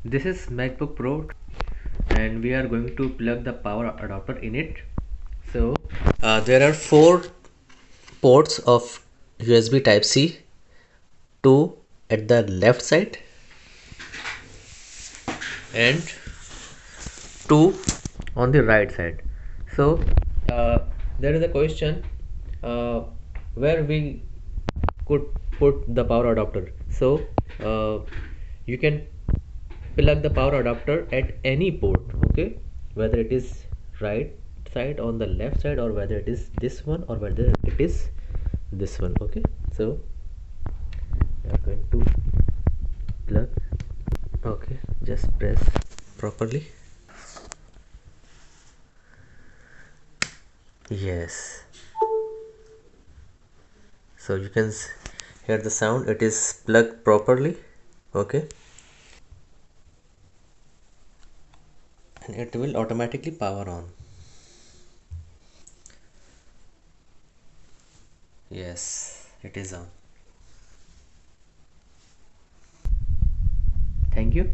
This is MacBook Pro and we are going to plug the power adapter in it. So there are four ports of USB type C, two at the left side and two on the right side. So there is a question uh, where we could put the power adapter. So you can plug the power adapter at any port, okay, whether it is right side on the left side or whether it is this one or whether it is this one. Okay, so we are going to plug. Okay, just press properly. Yes, so you can hear the sound. It is plugged properly. Okay, and it will automatically power on. Yes, it is on. Thank you.